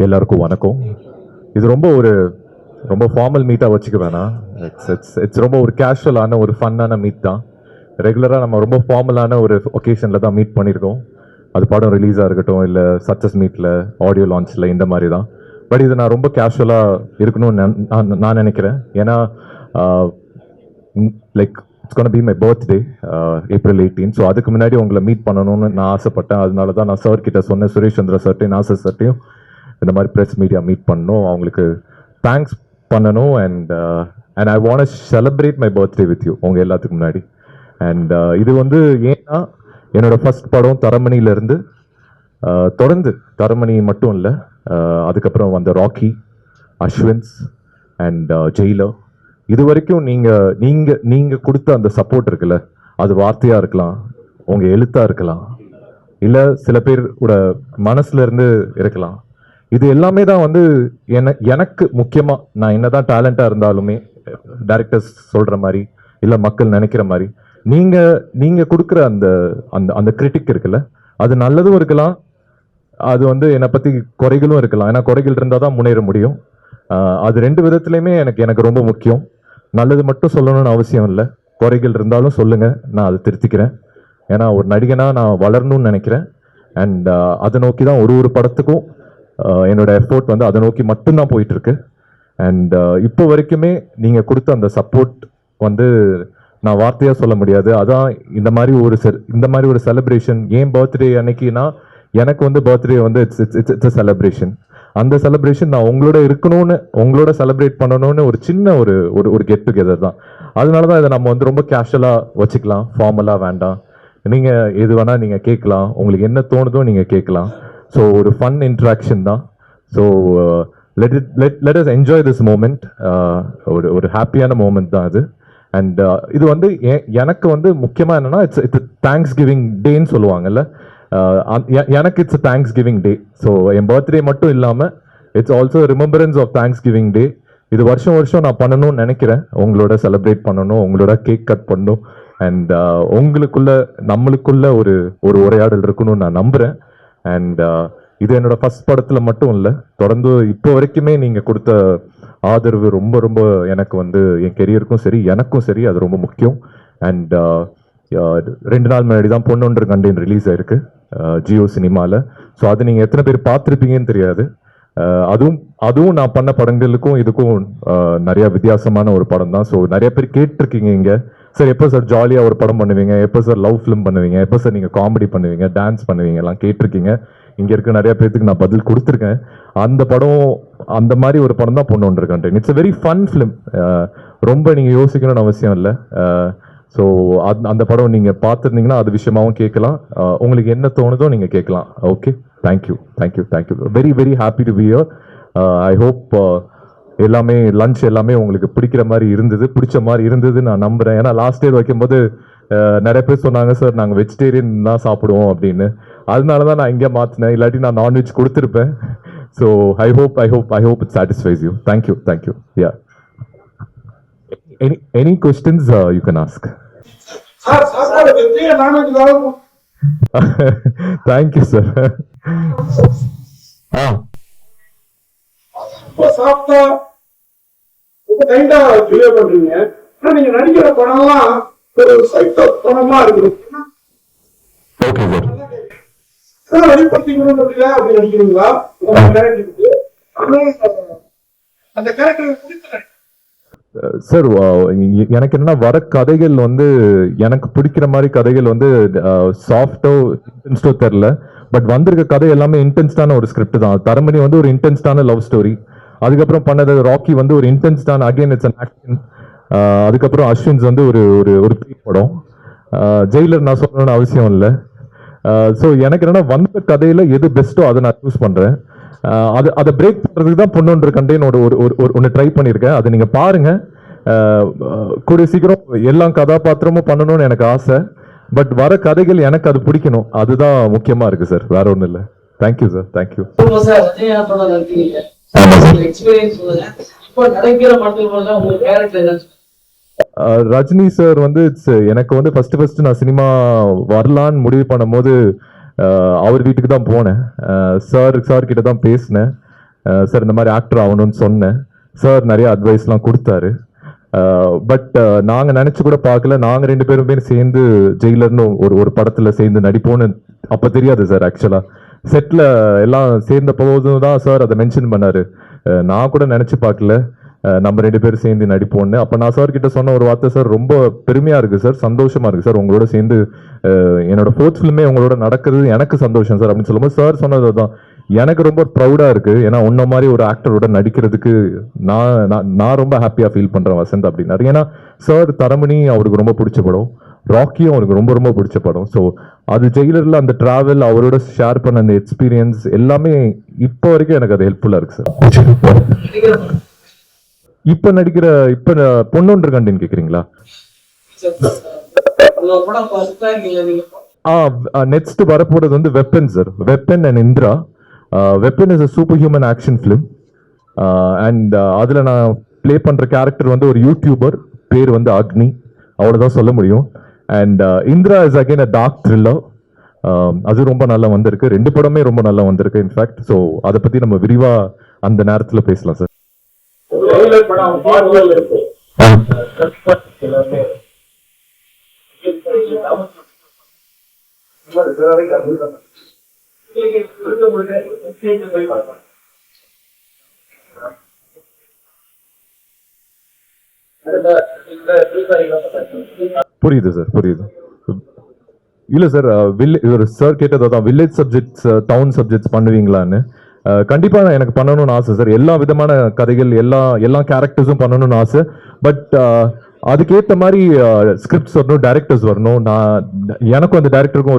எல்லாருக்கும் வணக்கம். இது ரொம்ப ஃபார்மல் மீட்டாக வச்சுக்க வேணாம். இட்ஸ் ரொம்ப ஒரு கேஷுவலான ஒரு ஃபன்னான மீட் தான். ரெகுலராக நம்ம ரொம்ப ஃபார்மலான ஒரு ஒகேஷனில் தான் மீட் பண்ணியிருக்கோம். அது படம் ரிலீஸாக இருக்கட்டும், இல்லை சக்ஸஸ் மீட்டில், ஆடியோ லான்ச்சில், இந்த மாதிரி தான். பட் இது நான் ரொம்ப கேஷுவலாக இருக்கணும்னு நான் நினைக்கிறேன். ஏன்னா like it's gonna be my birthday April 18. So அதுக்கு முன்னாடி உங்களை மீட் பண்ணணும்னு நான் ஆசைப்பட்டேன். அதனால தான் நான் சார் கிட்ட சொன்னேன், சுரேஷ் சந்திரா சார்ட்டையும் நாசர் சார்ட்டையும் இந்த மாதிரி ப்ரெஸ் மீடியா மீட் பண்ணணும், அவங்களுக்கு தேங்க்ஸ் பண்ணணும். And I want to celebrate my birthday with you உங்கள் எல்லாத்துக்கு முன்னாடி. அண்ட் இது ஏன்னா என்னோட ஃபர்ஸ்ட் படம் தரமணியிலேருந்து தொடர்ந்து தரமணி மட்டும் இல்லை, அதுக்கப்புறம் வந்த ராக்கி, அஸ்வின்ஸ் அண்ட் ஜெயிலர், இது வரைக்கும் நீங்க கொடுத்த அந்த சப்போர்ட் இருக்குல்ல, அது வார்த்தையா இருக்கலாம், உங்க எழுத்தா இருக்கலாம், இல்ல சில பேரோட மனசுல இருந்து இருக்கலாம். இது எல்லாமே தான் எனக்கு முக்கியமா, நான் என்னதான் டேலண்டா இருந்தாலுமே, டைரக்டர்ஸ் சொல்ற மாதிரி இல்ல மக்கள் நினைக்கிற மாதிரி, நீங்க கொடுக்குற அந்த அந்த கிரிட்டிக் இருக்குல்ல, அது நல்லதும் இருக்கலாம், அது என்னை பத்தி குறைகளும் இருக்கலாம். ஏன்னா குறைகள் இருந்தால் தான் முன்னேற முடியும். அது ரெண்டு விதத்துலையுமே எனக்கு ரொம்ப முக்கியம். நல்லது மட்டும் சொல்லணும்னு அவசியம் இல்லை, குறைகள் இருந்தாலும் சொல்லுங்க, நான் அதை திருத்திக்கிறேன். ஏன்னா ஒரு நடிகனா நான் வளரணும்னு நினைக்கிறேன். அண்ட் அதை நோக்கி தான் ஒரு படத்துக்கும் என்னோட எஃபோர்ட் அதை நோக்கி மட்டும்தான் போயிட்டு இருக்கு. அண்ட் இப்போ வரைக்குமே நீங்க கொடுத்த அந்த சப்போர்ட் நான் வார்த்தையா சொல்ல முடியாது. அதான் இந்த மாதிரி ஒரு செலிப்ரேஷன். ஏன் பர்த்டே அன்னைக்குன்னா, எனக்கு பர்த்டே இட்ஸ் செலிப்ரேஷன். அந்த செலிப்ரேஷன் நான் உங்களோட இருக்கணும்னு, உங்களோட செலிப்ரேட் பண்ணணும்னு ஒரு சின்ன ஒரு கெட் டுகெதர் தான். அதனால தான் இதை நம்ம ரொம்ப கேஷுவலாக வச்சுக்கலாம், ஃபார்மலாக வேண்டாம். நீங்கள் எது வேணால் நீங்கள் கேட்கலாம், உங்களுக்கு என்ன தோணுதோ நீங்கள் கேட்கலாம். ஸோ ஒரு ஃபன் இன்ட்ராக்ஷன் தான். So let us enjoy this moment. ஒரு ஹாப்பியான மூமெண்ட் தான் அது. அண்ட் இது எனக்கு முக்கியமாக என்னன்னா, இட்ஸ் தேங்க்ஸ் கிவிங் டேன்னு சொல்லுவாங்கல்ல, எனக்கு it's thanksgiving day. So என் பர்த்டே மட்டும் இல்லாமல் it's also remembrance of thanksgiving day. இது வருஷம் நான் பண்ணணும்னு நினைக்கிறேன், உங்களோட செலிப்ரேட் பண்ணணும், உங்களோட கேக் கட் பண்ணணும். அண்ட் நம்மளுக்குள்ள ஒரு உரையாடல் இருக்கணும்னு நான் நம்புறேன். அண்ட் இது என்னோட ஃபர்ஸ்ட் படத்துல மட்டும் இல்லை, தொடர்ந்து இப்போ வரைக்குமே நீங்க கொடுத்த ஆதரவு ரொம்ப ரொம்ப எனக்கு என் கெரியருக்கும் சரி எனக்கும் சரி அது ரொம்ப முக்கியம். அண்ட் 2 நாள் முன்னாடி தான் பொன்னொன்று கண்டேன் ரிலீஸ் ஆயிருக்கு ஜியோ சினிமாவில். ஸோ அது நீங்கள் எத்தனை பேர் பார்த்துருப்பீங்கன்னு தெரியாது. அதுவும் நான் பண்ண படங்களுக்கும் இதுக்கும் நிறைய வித்தியாசமான ஒரு படம் தான். ஸோ நிறைய பேர் கேட்டிருக்கீங்க இங்கே, சார் எப்போ சார் ஜாலியாக ஒரு படம் பண்ணுவீங்க, எப்போ சார் லவ் ஃபிலிம் பண்ணுவீங்க, எப்போ சார் நீங்கள் காமெடி பண்ணுவீங்க, டான்ஸ் பண்ணுவீங்க எல்லாம் கேட்டிருக்கீங்க. இங்கே இருக்க நிறைய பேருக்கு நான் பதில் கொடுத்துருக்கேன். அந்த மாதிரி ஒரு படம் தான் பொன்னொன்று கண்டேன். It's a very fun film. ரொம்ப நீங்கள் யோசிக்கணும்னு அவசியம் இல்லை. ஸோ அந்த படம் நீங்கள் பார்த்துருந்தீங்கன்னா அது விஷயமாகவும் கேட்கலாம், உங்களுக்கு என்ன தோணுதோ நீங்கள் கேட்கலாம். Okay, thank you. Very very happy to be here. I hope எல்லாமே லஞ்ச் எல்லாமே உங்களுக்கு பிடிச்ச மாதிரி இருந்தது நான் நம்புகிறேன். ஏன்னா லாஸ்ட் இயர் வைக்கும்போது நிறைய பேர் சொன்னாங்க, சார் நாங்கள் வெஜிடேரியன் தான் சாப்பிடுவோம் அப்படின்னு. அதனால தான் நான் இங்கே மாற்றினேன், இல்லாட்டி நான் நான்வெஜ் கொடுத்துருப்பேன். So I hope it satisfies you. Thank you. Yeah, any questions you can ask. Thank you, sir. சாப்பிட்டா கைண்டா ஜூலியா பண்றீங்க. நீங்க நடிக்கிற படம்லாம் ஒரு சைக்கோ படமா இருக்குது. ஓகே சார், வெளிப்படுத்திக்கணும் அப்படி நடிக்கிறீங்களா? அந்த கேரக்டர் பிடித்த சார், எனக்கு என்னன்னா வர கதைகள் எனக்கு பிடிக்கிற மாதிரி கதைகள் சாஃப்டோ இன்டென்ஸ்டோ தெரியல. பட் வந்திருக்க கதை எல்லாமே இன்டென்ஸ்டான ஒரு ஸ்கிரிப்ட் தான். தரமணி ஒரு இன்டென்ஸ்டான லவ் ஸ்டோரி. அதுக்கப்புறம் பண்ணது ராக்கி ஒரு இன்டென்ஸ்டான, அகைன் இட்ஸ் அன் ஆக்ஷன். அதுக்கப்புறம் அஸ்வின்ஸ் ஒரு படம். ஜெயிலர் நான் சொல்லணும்னு அவசியம் இல்லை. ஸோ எனக்கு என்னன்னா வந்த கதையில எது பெஸ்ட்டோ அதை நான் சூஸ் பண்றேன். அதை பிரேக் பண்றதுக்கு தான் பொன்னொன்று கண்டேன் ஒன்று ட்ரை பண்ணியிருக்கேன். அதை நீங்க பாருங்க. கூடிய சீக்கிரம் எல்லா கதாபாத்திரமும் பண்ணணும்னு எனக்கு ஆசை. பட் வர கதைகள் எனக்கு அது பிடிக்கணும், அதுதான் முக்கியமா இருக்கு சார், வேற ஒன்றும் இல்லை. Thank you sir, thank you. Rajini sir வந்து எனக்கு வந்து ஃபர்ஸ்ட் நான் சினிமா வரலான்னு முடிவு பண்ணும் போது அவர் வீட்டுக்கு தான் போனேன். சார் கிட்ட தான் பேசினேன். சார் இந்த மாதிரி ஆக்டர் ஆகணும்னு சொன்னேன். சார் நிறைய அட்வைஸ்லாம் கொடுத்தாரு. பட் நாங்க நினைச்சு கூட பார்க்கல, நாங்க 2 பேருமே சேர்ந்து ஜெயிலர்னு ஒரு படத்துல சேர்ந்து நடிப்போம்னு அப்ப தெரியாது சார். ஆக்சுவலா செட்ல எல்லாம் சேர்ந்த போதும் தான் சார் அதை மென்ஷன் பண்ணாரு. நான் கூட நினைச்சு பார்க்கல நம்ம 2 பேரும் சேர்ந்து நடிப்போம்னு. அப்ப நான் சார் கிட்ட சொன்ன ஒரு வார்த்தை, சார் ரொம்ப பெருமையா இருக்கு சார், சந்தோஷமா இருக்கு சார், உங்களோட சேர்ந்து என்னோட 4th ஃபிலிமே உங்களோட நடக்கிறது எனக்கு சந்தோஷம் சார் அப்படின்னு சொல்லும்போது சார் சொன்னது தான் எனக்கு ரொம்ப ப்ரௌடா இருக்கு. ஏன்னா உன்ன மாதிரி ஒரு ஆக்டரோட நடிக்கிறதுக்கு நான் ரொம்ப ஹாப்பியா ஃபீல் பண்றேன் வசந்த் அப்படின்னாரு. ஏன்னா சார் தரமணி அவருக்கு ரொம்ப பிடிச்ச படம், ராக்கியும் அவருக்கு ரொம்ப ரொம்ப பிடிச்ச படம். ஸோ அது ஜெயிலர்ல அந்த டிராவல், அவரோட ஷேர் பண்ண அந்த எக்ஸ்பீரியன்ஸ் எல்லாமே இப்போ வரைக்கும் எனக்கு அது ஹெல்ப்ஃபுல்லா இருக்கு சார். இப்ப நடிக்கிற பொன்னொன்று கண்டின்னு கேக்குறீங்களா? நெக்ஸ்ட் வரப்போறது வந்து weapon sir, weapon and Indira. Weapon is a super human action film and அதுல நான் ப்ளே பண்ற கேரக்டர் வந்து ஒரு யூடியூபர், பேர் வந்து அக்னி, அவ்வளவுதான் சொல்ல முடியும். And Indira is again a dark thriller. அது ரொம்ப நல்லா வந்திருக்கு, 2 படமே ரொம்ப நல்லா வந்திருக்கு இன்ஃபேக்ட். ஸோ அதை பத்தி நம்ம விரிவா அந்த நேரத்துல பேசலாம் சார். புரியுது சார், புரியுது. இல்ல சார், சார் கேட்டதான் வில்லேஜ் சப்ஜெக்ட்ஸ், டவுன் சப்ஜெக்ட்ஸ் பண்ணுவீங்களான்னு. கண்டிப்பா எனக்கு பண்ணணும்னு ஆசை சார். எல்லா விதமான கதைகள், எல்லா கேரக்டர்ஸும் பண்ணணும்னு ஆசை. பட் அதுக்கேற்ற மாதிரி ஸ்கிரிப்ட்ஸ் வரணும், டைரக்டர்ஸ் வரணும். எனக்கும் அந்த டைரக்டருக்கும்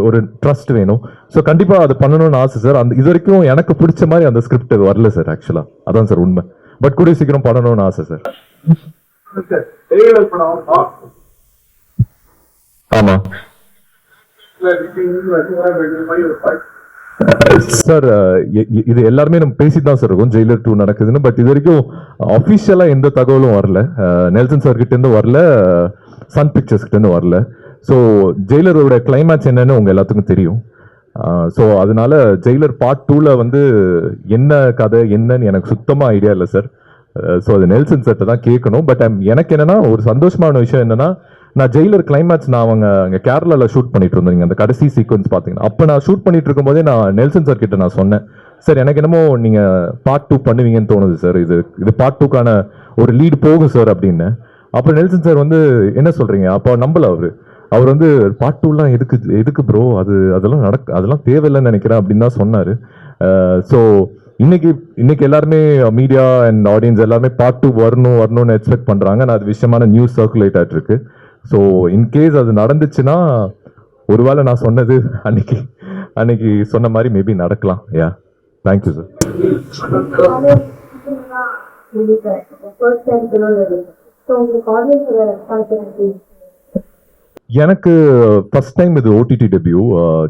ஒரு ட்ரஸ்ட் வேணும். ஸோ கண்டிப்பா அது பண்ணணும்னு ஆசை சார். அந்த இது வரைக்கும் எனக்கு பிடிச்ச மாதிரி அந்த ஸ்கிரிப்ட் வரல சார். ஆக்சுவலா அதான் சார் உண்மை. பட் கூடிய சீக்கிரம் பண்ணணும்னு ஆசை சார். ஆமா சார், இது எல்லாருமே நம்ம பேசிட்டு தான் சார் இருக்கும் ஜெயிலர் 2 நடக்குதுன்னு. பட் இது வரைக்கும் அபிஷியலா எந்த தகவலும் வரல. நெல்சன் சார் கிட்ட இருந்து வரல, சன் பிக்சர்ஸ் கிட்ட இருந்து வரல. ஸோ ஜெயிலரோட கிளைமேக்ஸ் என்னன்னு உங்க எல்லாத்துக்கும் தெரியும். ஸோ அதனால ஜெயிலர் பார்ட் 2ல வந்து என்ன கதை என்னன்னு எனக்கு சுத்தமா ஐடியா இல்லை சார். ஸோ அது நெல்சன் சார்ட்ட தான் கேட்கணும். பட் எனக்கு என்னன்னா ஒரு சந்தோஷமான விஷயம் என்னன்னா, நான் ஜெயிலர் கிளைமேக்ஸ் நான் அங்கே கேரளாவில் ஷூட் பண்ணிட்டு இருந்தேன். அந்த கடைசி சீக்வன்ஸ் பார்த்தீங்கன்னா, அப்போ நான் ஷூட் பண்ணிட்டு இருக்கும் போதே நான் நெல்சன் சார் கிட்ட நான் சொன்னேன், சார் எனக்கு என்னமோ நீங்க பார்ட் 2 பண்ணுவீங்கன்னு தோணுது சார், இது பார்ட் 2க்கான ஒரு லீடு போகும் சார் அப்படின்னு. அப்புறம் நெல்சன் சார் வந்து என்ன சொல்றீங்க, அப்போ நம்பல அவர் வந்து பார்ட் 2லாம் எதுக்கு ப்ரோ, அதெல்லாம் தேவையில்லைன்னு நினைக்கிறேன் அப்படின்னு தான் சொன்னாரு. ஸோ இன்னைக்கு எல்லாருமே மீடியா அண்ட் ஆடியன்ஸ் எல்லாமே பார்ட் 2 வரணும்னு எக்ஸ்பெக்ட் பண்றாங்க. நான் அது விஷயமான நியூஸ் சர்க்குலேட் ஆயிட்டு இருக்கு. ஸோ இன்கேஸ் அது நடந்துச்சுன்னா ஒருவேளை நான் சொன்னது அன்னைக்கு சொன்ன மாதிரி மேபி நடக்கலாம். யா, தேங்க்யூ சார். எனக்கு ஃபர்ஸ்ட் டைம் இது ஓடிடி டெபியூ.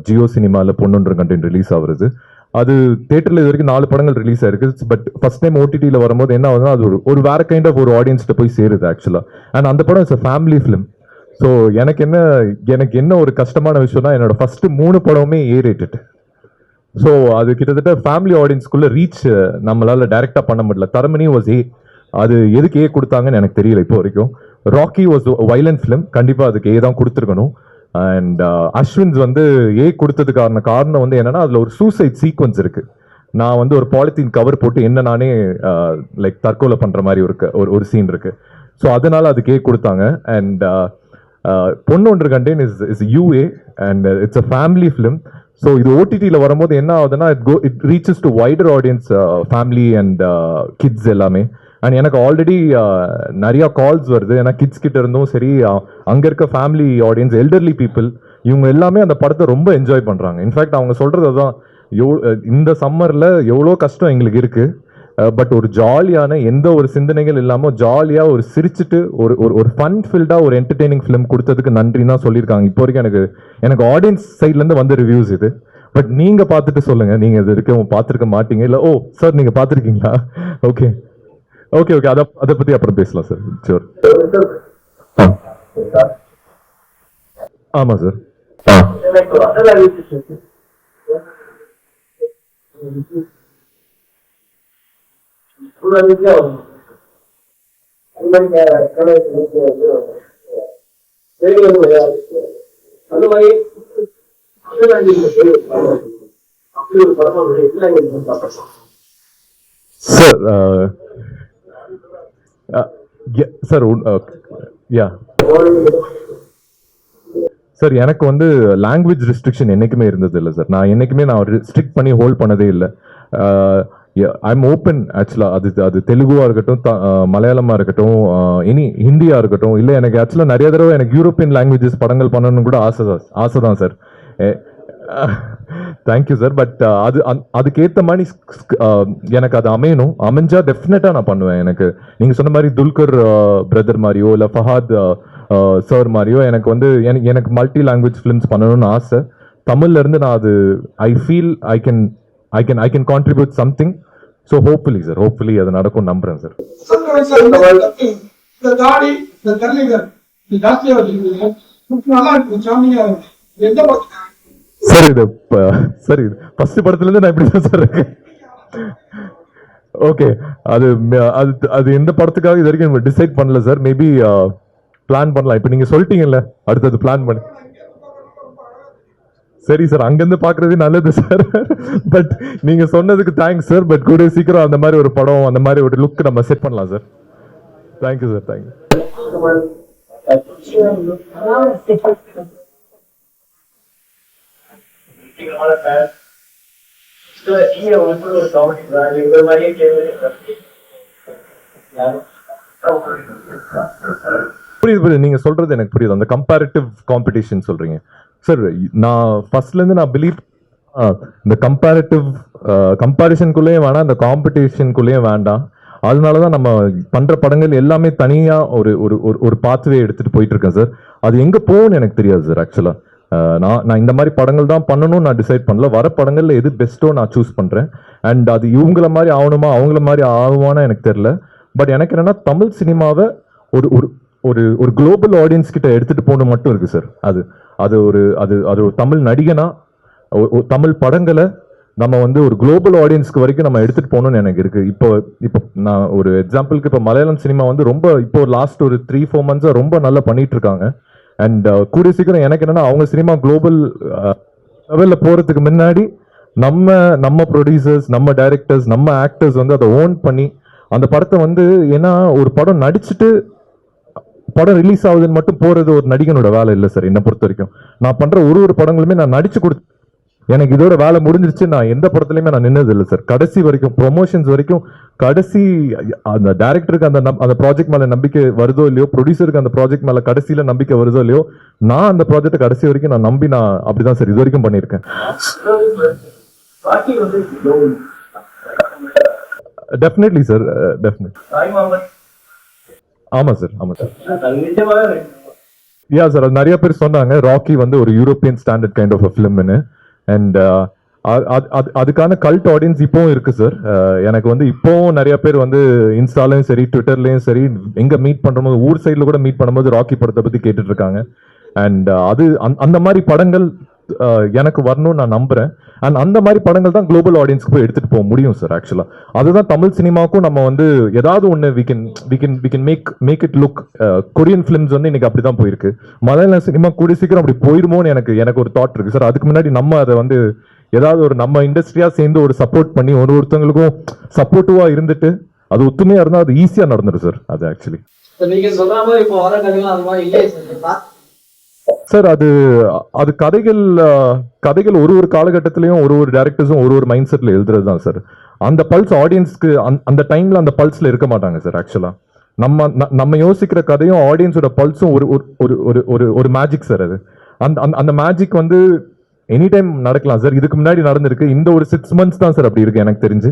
ஜியோ சினிமாவில் பொன்னொன்று கண்டென்ட் ரிலீஸ் ஆகுறது. அது தியேட்டர்ல இது வரைக்கும் 4 படங்கள் ரிலீஸ் ஆயிருக்கு. பட் ஃபர்ஸ்ட் டைம் ஓடிடியில் வரும்போது என்ன ஆகுதுன்னா, அது ஒரு வேற கைண்ட் ஆஃப் ஒரு ஆடியன்ஸ்கிட்ட போய் சேருது ஆக்சுவலா. அண்ட் அந்த படம் இட்ஸ் ஃபேமிலி ஃபிலிம். ஸோ எனக்கு என்ன ஒரு கஷ்டமான விஷயம்னா, என்னோட ஃபர்ஸ்ட் 3 படமுமே A rated. ஸோ அது கிட்டத்தட்ட ஃபேமிலி ஆடியன்ஸ்குள்ள ரீச் நம்மளால டைரக்டா பண்ண முடியல. தரமணி வாஸ் A, அது எதுக்கு A கொடுத்தாங்கன்னு எனக்கு தெரியல இப்போ வரைக்கும். ராக்கி வாஸ் வைலண்ட் ஃபிலிம், கண்டிப்பா அதுக்கு A தான் கொடுத்துருக்கணும். அண்ட் அஸ்வின்ஸ் வந்து A கொடுத்ததுக்கான காரணம் வந்து என்னன்னா, அதுல ஒரு சூசைட் சீக்வன்ஸ் இருக்கு. நான் வந்து ஒரு பாலித்தீன் கவர் போட்டு என்ன நானே லைக் தற்கொலை பண்ற மாதிரி ஒரு சீன் இருக்கு. ஸோ அதனால அதுக்கு A கொடுத்தாங்க. அண்ட் பொன்னொன்று கண்டேன் is UA and it's a family film. So இது ஓடிடியில் வரும்போது என்ன ஆகுதுன்னா, it reaches to wider audience, family and kids எல்லாமே. அண்ட் எனக்கு ஆல்ரெடி நிறைய கால்ஸ் வருது. ஏன்னா கிட்ஸ் கிட்ட இருந்தும் சரி, அங்கே இருக்க ஃபேமிலி ஆடியன்ஸ், எல்டர்லி பீப்புள், இவங்க எல்லாமே அந்த படத்தை ரொம்ப என்ஜாய் பண்ணுறாங்க. இன்ஃபேக்ட் அவங்க சொல்றது தான், இந்த சம்மரில் எவ்வளோ கஷ்டம் எங்களுக்கு இருக்கு, பட் ஒரு ஜாலியான எந்த ஒரு சிந்தனைகள் இல்லாமல் ஜாலியாக ஒரு சிரிச்சுட்டு ஒரு ஃபன் ஃபில்டா ஒரு என்டர்டெய்னிங் ஃபிலிம் கொடுத்ததுக்கு நன்றின்னு தான் சொல்லியிருக்காங்க. இப்போ வரைக்கும் எனக்கு ஆடியன்ஸ் சைட்லேருந்து வந்த ரிவ்யூஸ் இது. பட் நீங்க பார்த்துட்டு சொல்லுங்க, நீங்க இது வரைக்கும் பார்த்துருக்க மாட்டீங்க. இல்லை, ஓ சார் நீங்க பார்த்துருக்கீங்களா? ஓகே ஓகே ஓகே, அதை பத்தி அப்புறம் பேசலாம் சார். ஷூர். ஆமா சார். ஆ அந்த மாதிரி சார் சார் யா சார் எனக்கு வந்து லாங்குவேஜ் ரெஸ்ட்ரிக்ஷன் என்னைக்குமே இருந்தது இல்லை சார். நான் என்னைக்குமே நான் ரெஸ்ட்ரிக்ட் பண்ணி ஹோல்ட் பண்ணதே இல்லை. ஐ எம் ஓப்பன் ஆக்சுவலாக. அது தெலுங்குவா இருக்கட்டும், மலையாளமாக இருக்கட்டும், இனி ஹிந்தியாக இருக்கட்டும், இல்லை எனக்கு ஆக்சுவலாக நிறைய தடவை எனக்கு யூரோப்பியன் லாங்குவேஜஸ் படங்கள் பண்ணணும்னு கூட ஆசை தான் சார். Thank you sir. பட் அதுக்கேற்ற மாதிரி எனக்கு அது அமைஞ்சா டெஃபினட்டாக நான் பண்ணுவேன். எனக்கு நீங்கள் சொன்ன மாதிரி துல்கர் பிரதர் மாதிரியோ இல்லை ஃபஹாத் சார் மாதிரியோ எனக்கு வந்து எனக்கு மல்டி லாங்குவேஜ் ஃபிலிம்ஸ் பண்ணணும்னு ஆசை. தமிழ்ல இருந்து நான் அது I feel I can contribute something. So hopefully sir, hopefully அது நடக்கும் நம்புறேன் சார். இந்த தாடி இந்த கர்லிகர் ஜாஸ்தியா வச்சிருக்கீங்க, நல்லா இருக்கு, சாமியா இருக்கு. எந்த படத்துக்கு சார் இது சார் இது ஃபர்ஸ்ட் படத்துல இருந்து நான் இப்படி தான் சார் இருக்கேன். ஓகே, அது அது எந்த படத்துக்காக இது வரைக்கும் டிசைட் பண்ணல சார். மேபி பிளான் பண்ணலாம். இப்போ நீங்க சொல்லிட்டீங்கல்ல, அடுத்தது பிளான் பண்ணி. சரி சார், அங்கிருந்து பாக்குறதே நல்லது சார். பட் நீங்க சொன்னதுக்கு தேங்க்ஸ் சார். பட் கூட சீக்கிரம் அந்த மாதிரி ஒரு படம், அந்த மாதிரி ஒரு லுக் நம்ம செட் பண்ணலாம் சார். Thank you sir, thank you. புரியுது, நீங்க சொல்றது எனக்கு புரியுது. அந்த கம்பேரிட்டிவ் காம்படிஷன் சொல்றீங்க சார். நான் ஃபர்ஸ்ட்ல இருந்து நான் பிலீவ் இந்த கம்பேரிஷனுக்குள்ளேயும் வேணாம், இந்த காம்படிஷனுக்குள்ளேயும் வேண்டாம். அதனாலதான் நம்ம பண்ற படங்கள் எல்லாமே தனியா ஒரு பாத்வே எடுத்துட்டு போயிட்டு இருக்கேன் சார். அது எங்க போகும்னு எனக்கு தெரியாது சார். ஆக்சுவலா நான் இந்த மாதிரி படங்கள் தான் பண்ணணும்னு நான் டிசைட் பண்ணல. வர படங்கள்ல எது பெஸ்ட்டோ நான் சூஸ் பண்றேன். அண்ட் அது இவங்கள மாதிரி ஆகணுமா அவங்கள மாதிரி ஆகுமான்னு எனக்கு தெரியல. பட் எனக்கு என்னன்னா தமிழ் சினிமாவை ஒரு ஒரு ஒரு குளோபல் ஆடியன்ஸ் கிட்ட எடுத்துட்டு போகணும் மட்டும் இருக்கு சார். அது ஒரு தமிழ் நடிகனா தமிழ் படங்களை நம்ம வந்து ஒரு குளோபல் ஆடியன்ஸ்க்கு வரைக்கும் நம்ம எடுத்துட்டு போகணும்னு எனக்கு இருக்கு. இப்போ நான் ஒரு எக்ஸாம்பிளுக்கு இப்போ மலையாளம் சினிமா வந்து ரொம்ப இப்போ லாஸ்ட் ஒரு 3-4 months ரொம்ப நல்லா பண்ணிட்டு இருக்காங்க. அண்ட் கூடிய சீக்கிரம் எனக்கு என்னன்னா அவங்க சினிமா குளோபல் லெவல்ல போறதுக்கு முன்னாடி நம்ம ப்ரொடியூசர்ஸ், நம்ம டைரக்டர்ஸ், நம்ம ஆக்டர்ஸ் வந்து அதை ஓன் பண்ணி அந்த படத்தை வந்து, ஏன்னா ஒரு படம் நடிச்சுட்டு படம் ரிலீஸ் ஆகுதுன்னு மட்டும் போறது ஒரு நடிகனோட வேலை இல்லை சார். என்னை பொறுத்த வரைக்கும் நான் பண்ற ஒரு படங்களுமே நான் நடிச்சு கொடுத்து எனக்கு இதோட வேலை முடிஞ்சிருச்சு. நான் எந்த படத்துலயுமே நான் நின்னது இல்லை சார். கடைசி வரைக்கும் ப்ரொமோஷன்ஸ் வரைக்கும் கடைசி அந்த டைரக்டருக்கு அந்த ப்ராஜெக்ட் மேல நம்பிக்கை வருதோ இல்லையோ, ப்ரொடியூசருக்கு அந்த ப்ராஜெக்ட் மேல கடைசியில நம்பிக்கை வருதோ இல்லையோ, நான் அந்த ப்ராஜெக்ட் கடைசி வரைக்கும் நான் நம்பி நான் அப்படிதான் சார் இது வரைக்கும் பண்ணியிருக்கேன். Definitely sir, definitely. ஆமா சார், ஆமா சார். யா சார், அது நிறைய பேர் சொன்னாங்க ராக்கி வந்து ஒரு யூரோப்பியன் ஸ்டாண்டர்ட் கைண்ட் ஆஃப் ஃபிலிம்னு. அண்ட் அதுக்கான கல்ட் ஆடியன்ஸ் இப்போவும் இருக்கு சார். எனக்கு வந்து இப்போவும் நிறைய பேர் வந்து இன்ஸ்டாலையும் சரி ட்விட்டர்லயும் சரி எங்க மீட் பண்றோம், ஊர் சைட்ல கூட மீட் பண்ணும்போது ராக்கி படத்தை பத்தி கேட்டுட்டு இருக்காங்க. அண்ட் அந்த மாதிரி படங்கள் எனக்கு வரணும்னு நான் நம்புறேன். அண்ட் அந்த மாதிரி படங்கள் தான் குளோபல் ஆடியன்ஸ்க்கு போய் எடுத்துட்டு போக முடியும் சார். ஆக்சுவலா அதுதான் தமிழ் சினிமாவுக்கும் நம்ம வந்து ஏதாவது ஒன்று we can make it look. Korean films வந்து இன்னைக்கு அப்படிதான் போயிருக்கு. மலையாள சினிமா கூடிய சீக்கிரம் அப்படி போயிருமோன்னு எனக்கு ஒரு தாட் இருக்கு சார். அதுக்கு முன்னாடி நம்ம அதை வந்து ஏதாவது நம்ம இண்டஸ்ட்ரியா சேர்ந்து ஒரு சப்போர்ட் பண்ணி ஒருத்தவங்களுக்கும் சப்போர்ட்டிவா இருந்துட்டு அது ஒத்துமையா இருந்தா அது ஈஸியா நடந்துடும் சார். அது ஆக்சுவலி நீங்க சொல்ற மாதிரி இப்போ வர கதைகள் அது மாதிரி இல்லையே சார். அது கதைகள் ஒரு காலகட்டத்திலையும் ஒரு டைரக்டர்ஸும் ஒரு மைண்ட் செட்ல எழுதுறது தான் சார். அந்த பல்ஸ் ஆடியன்ஸ்க்கு அந்த டைம்ல அந்த பல்ஸ்ல இருக்க மாட்டாங்க சார். ஆக்சுவலா நம்ம யோசிக்கிற கதையும் ஆடியன்ஸோட பல்ஸும் ஒரு மேஜிக் சார். அது அந்த மேஜிக் வந்து எனி டைம் நடக்கலாம் சார். இதுக்கு முன்னாடி நடந்திருக்கு. இந்த ஒரு 6 months தான் சார் அப்படி இருக்கு எனக்கு தெரிஞ்சு.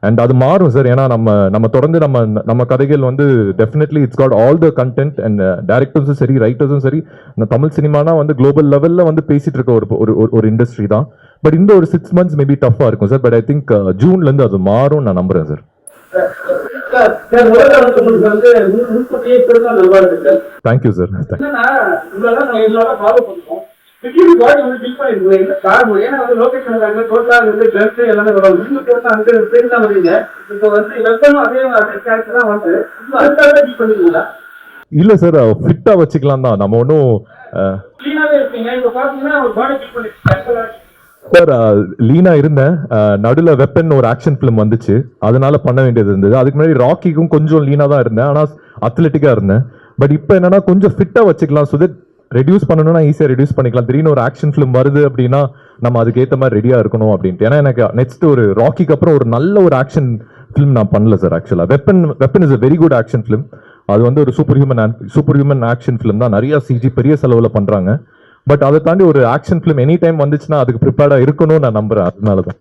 அண்ட் அது மாறும் சார். ஏன்னா நம்ம தொடர்ந்து நம்ம கதைகள் வந்து definitely it's got all the content. And டைரக்டர்ஸும் சரி ரைட்டர்ஸும் சரி தமிழ் சினிமானா வந்து குளோபல் லெவல்ல வந்து பேசிட்டு இருக்க ஒரு இண்டஸ்ட்ரி தான். பட் இந்த ஒரு 6 months மேபி டஃபா இருக்கும் சார். பட் ஐ திங்க் ஜூன்ல இருந்து அது மாறும் நான் நம்புறேன் சார். Thank you sir. திடீர்னு பாடி வந்து பில் பண்ணிருக்கீங்க இந்த காரணம் ஏன்னா வந்து லொகேஷன் அங்கே டோட்டலா வந்து ட்ரெஸ் எல்லாமே வரும் உங்களுக்கு வந்து அந்த பேர் தான் வருவீங்க இப்போ வந்து வெப்பனும் அதே கேரக்டர் தான் வந்து அதுக்காக பில் பண்ணிருக்கீங்களா? இல்ல சார், ஃபிட்டா வச்சுக்கலாம் தான், நம்ம ஒன்றும் கிளீனாவே இருப்பீங்க இப்போ பாத்தீங்கன்னா ஒரு பாடி பில் பண்ணிருக்கீங்க. சார் லீனா இருந்தேன். நடுவில் வெப்பன் ஒரு ஆக்ஷன் ஃபிலிம் வந்துச்சு, அதனால பண்ண வேண்டியது இருந்தது. அதுக்கு முன்னாடி ராக்கிக்கும் கொஞ்சம் லீனா தான் இருந்தேன், ஆனால் அத்லெட்டிக்காக இருந்தேன். பட் இப்போ என்னன்னா கொஞ்சம் ஃபிட்டாக வச்சுக்கலாம், ஸோ தட் ரெடியூஸ் பண்ணணும்னா ஈஸியாக ரெடியூஸ் பண்ணிக்கலாம். திடீர்னு ஒரு ஆக்ஷன் ஃபிலிம் வருது அப்படின்னா நம்ம அதுக்கேற்ற மாதிரி ரெடியாக இருக்கணும் அப்படின்ட்டு. ஏன்னா எனக்கு நெக்ஸ்ட் ஒரு ராக்கிக்கு அப்புறம் ஒரு நல்ல ஒரு ஆக்ஷன் ஃபிலிம் நான் பண்ணல சார். ஆக்சுவலாக weapon is a very good action film. அது வந்து ஒரு சூப்பர் ஹியூமன் ஆக்ஷன் ஃபிலிம் தான், நிறைய சிஜி பெரிய செலவில் பண்ணுறாங்க. பட் அதை தாண்டி ஒரு ஆக்ஷன் ஃபிலிம் எனி டைம் வந்துச்சுன்னா அதுக்கு ப்ரிப்பேர்டாக இருக்கணும்னு நான் நம்புறேன், அதனால தான்.